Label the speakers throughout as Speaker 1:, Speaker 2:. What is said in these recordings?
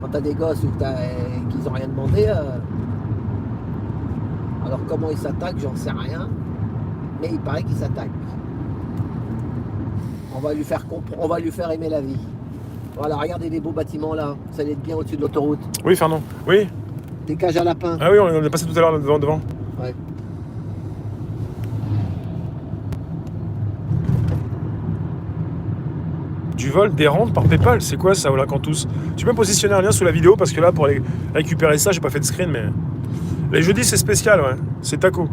Speaker 1: Quand t'as des gosses qu'ils ont rien demandé, alors comment ils s'attaquent, j'en sais rien. Mais il paraît qu'ils s'attaquent. On va lui faire aimer la vie. Voilà, regardez les beaux bâtiments là. Ça allait être bien au-dessus de l'autoroute.
Speaker 2: Oui, Fernand. Oui.
Speaker 1: Des cages à lapins.
Speaker 2: Ah oui, on est passé tout à l'heure devant.
Speaker 1: Ouais.
Speaker 2: Du vol, des rentes par PayPal, c'est quoi ça, Ola Cantus? Tu peux me positionner un lien sous la vidéo parce que là, pour aller récupérer ça, j'ai pas fait de screen, mais. Les jeudis, c'est spécial, ouais. C'est taco.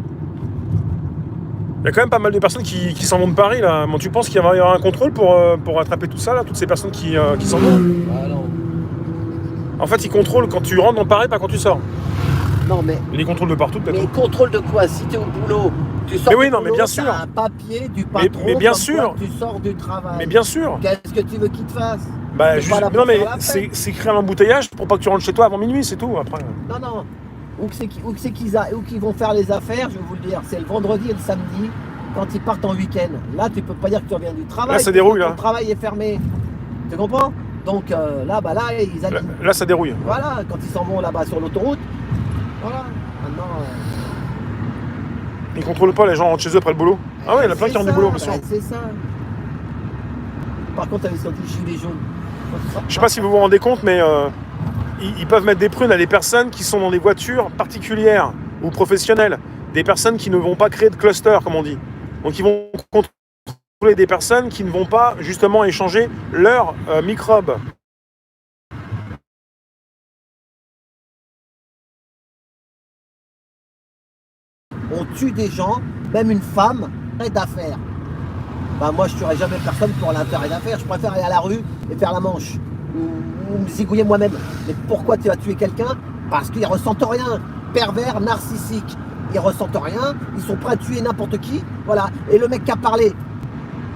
Speaker 2: Il y a quand même pas mal de personnes qui s'en vont de Paris, là. Bon, tu penses qu'il va y avoir un contrôle pour attraper tout ça, là, toutes ces personnes qui s'en vont?
Speaker 1: Ah non.
Speaker 2: En fait, ils contrôlent quand tu rentres dans Paris, pas quand tu sors.
Speaker 1: Non, mais.
Speaker 2: Ils les contrôlent de partout, peut-être.
Speaker 1: Mais contrôle de quoi? Si t'es au boulot, tu sors
Speaker 2: Mais oui,
Speaker 1: du
Speaker 2: non, mais
Speaker 1: boulot,
Speaker 2: bien sûr.
Speaker 1: t'as un papier du patron.
Speaker 2: Mais bien
Speaker 1: comme
Speaker 2: sûr.
Speaker 1: quoi tu sors du travail.
Speaker 2: Mais bien sûr.
Speaker 1: Qu'est-ce que tu veux qu'il te fasse?
Speaker 2: Bah,
Speaker 1: T'es
Speaker 2: juste,
Speaker 1: pas là pour
Speaker 2: non, mais
Speaker 1: faire la fête.
Speaker 2: c'est créer un embouteillage pour pas que tu rentres chez toi avant minuit, c'est tout, après.
Speaker 1: Non, non. Où qu'ils vont faire les affaires, je vais vous le dire, c'est le vendredi et le samedi, quand ils partent en week-end. Là, tu peux pas dire que tu reviens du travail.
Speaker 2: Là, ça dérouille, là.
Speaker 1: Le travail est fermé. Tu comprends? Donc là, ils alignent.
Speaker 2: Là, ça dérouille.
Speaker 1: Voilà, quand ils s'en vont là-bas sur l'autoroute. Voilà. Maintenant.
Speaker 2: Ils contrôlent pas, les gens rentrent chez eux après le boulot. Ah ouais, il y en a plein qui rentrent du boulot, bien sûr.
Speaker 1: C'est ça. Par contre, t'avais sorti gilet jaune.
Speaker 2: Je sais pas si vous vous rendez compte, mais ils peuvent mettre des prunes à des personnes qui sont dans des voitures particulières ou professionnelles. Des personnes qui ne vont pas créer de cluster, comme on dit. Donc ils vont contrôler des personnes qui ne vont pas justement échanger leurs microbes.
Speaker 1: On tue des gens, même une femme, d'affaires. Bah moi je tuerai jamais personne pour l'intérêt d'affaires. Je préfère aller à la rue et faire la manche. Ou me zigouiller moi-même. Mais pourquoi tu vas tuer quelqu'un? Parce qu'ils ressentent rien. Pervers, narcissique. Ils ressentent rien. Ils sont prêts à tuer n'importe qui. Voilà. Et le mec qui a parlé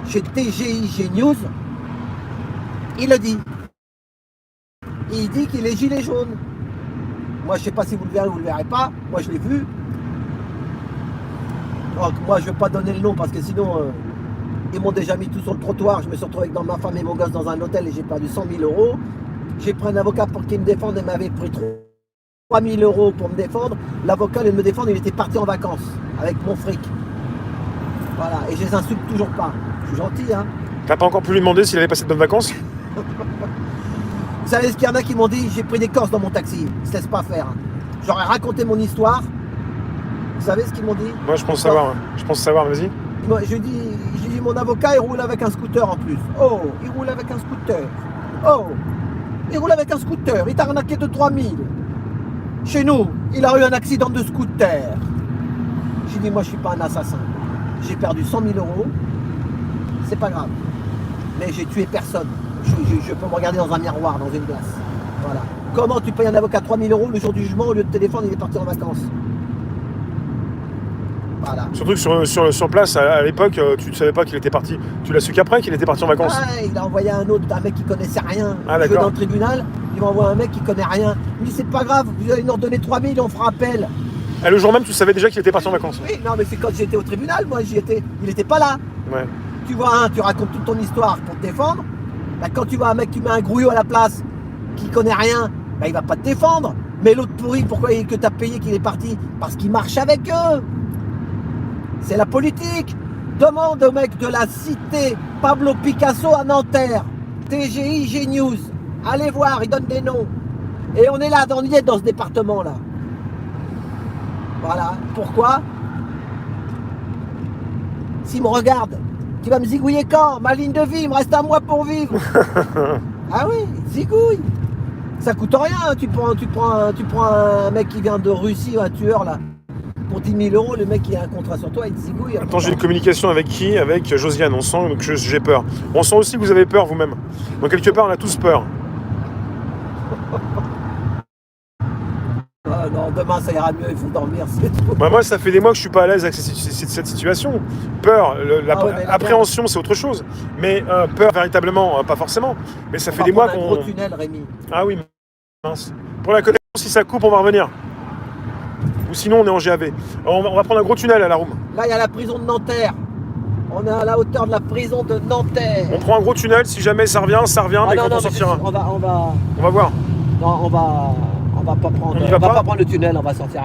Speaker 1: chez TGIG News, il le dit. Il dit qu'il est gilet jaune. Moi je sais pas si vous le verrez ou vous le verrez pas. Moi je l'ai vu. Donc, moi je vais pas donner le nom parce que sinon ils m'ont déjà mis tout sur le trottoir. Je me suis retrouvé avec ma femme et mon gosse dans un hôtel et j'ai perdu 100 000 euros. J'ai pris un avocat pour qu'il me défende et m'avait pris 3 000 euros pour me défendre. L'avocat, au lieu de me défendre, il était parti en vacances avec mon fric. Voilà, et je les insulte toujours pas. Je suis gentil, hein.
Speaker 2: T'as pas encore pu lui demander s'il avait passé de bonnes vacances?
Speaker 1: Vous savez ce qu'il y en a qui m'ont dit? J'ai pris des corses dans mon taxi. Ils se laissent pas faire. J'aurais raconté mon histoire. Vous savez ce qu'ils m'ont dit?
Speaker 2: Moi, je pense savoir. Hein. Je pense savoir, vas-y.
Speaker 1: J'ai dit, mon avocat, il roule avec un scooter en plus. Oh, il roule avec un scooter. Oh, il roule avec un scooter. Il t'a arnaqué de 3000. Chez nous, il a eu un accident de scooter. J'ai dit, moi, je suis pas un assassin. J'ai perdu 100 000 euros. C'est pas grave. Mais j'ai tué personne. Je peux me regarder dans un miroir, dans une glace. Voilà. Comment tu payes un avocat 3000 euros le jour du jugement, au lieu de téléphone, il est parti en vacances? Voilà.
Speaker 2: Surtout que sur place, à l'époque, tu ne savais pas qu'il était parti. Tu l'as su qu'après qu'il était parti en vacances.
Speaker 1: Ah, il a envoyé un mec qui connaissait rien.
Speaker 2: Ah,
Speaker 1: je vais
Speaker 2: d'accord.
Speaker 1: dans le tribunal, il m'envoie un mec qui connaît rien. Il me dit c'est pas grave, vous allez nous redonner 3000, on fera appel.
Speaker 2: Et le jour même, tu savais déjà qu'il était parti en vacances.
Speaker 1: Oui, non mais c'est quand j'étais au tribunal, moi j'y étais. Il était pas là.
Speaker 2: Ouais.
Speaker 1: Tu vois, tu racontes toute ton histoire pour te défendre. Bah, quand tu vois un mec qui met un grouillot à la place, qui connaît rien, bah, il va pas te défendre. Mais l'autre pourri, pourquoi que t'as payé qu'il est parti? Parce qu'il marche avec eux. C'est la politique. Demande au mec de la cité Pablo Picasso à Nanterre, TGIG News. Allez voir, il donne des noms. Et on est là, on y est dans ce département-là. Voilà. Pourquoi? S'il me regarde, tu vas me zigouiller quand? Ma ligne de vie, il me reste un mois pour vivre. Ah oui, zigouille. Ça coûte rien. Tu prends un mec qui vient de Russie, un tueur là. Pour 10 000 euros, le mec qui a un contrat sur toi, il te zigouille.
Speaker 2: Attends, j'ai une communication avec qui? Avec Josiane. On sent que j'ai peur. On sent aussi que vous avez peur vous-même. Donc quelque part, on a tous peur.
Speaker 1: Ah non, demain ça ira mieux, il faut dormir, c'est tout.
Speaker 2: Bah, moi, ça fait des mois que je suis pas à l'aise avec cette situation. Peur, l'appréhension, c'est autre chose. Mais peur, véritablement, pas forcément. Mais ça fait des mois
Speaker 1: qu'on...
Speaker 2: qu'on...
Speaker 1: un gros tunnel, Rémi.
Speaker 2: Ah oui, mince. Pour la connexion, si ça coupe, on va revenir. Ou sinon, on est en GAV. On va prendre un gros tunnel à la room.
Speaker 1: Là, il y a la prison de Nanterre. On est à la hauteur de la prison de Nanterre.
Speaker 2: On prend un gros tunnel, si jamais ça revient, mais quand on sortira.
Speaker 1: On va...
Speaker 2: On va voir.
Speaker 1: Non, on va pas prendre,
Speaker 2: On y va
Speaker 1: va
Speaker 2: pas
Speaker 1: pas prendre le tunnel, on va sortir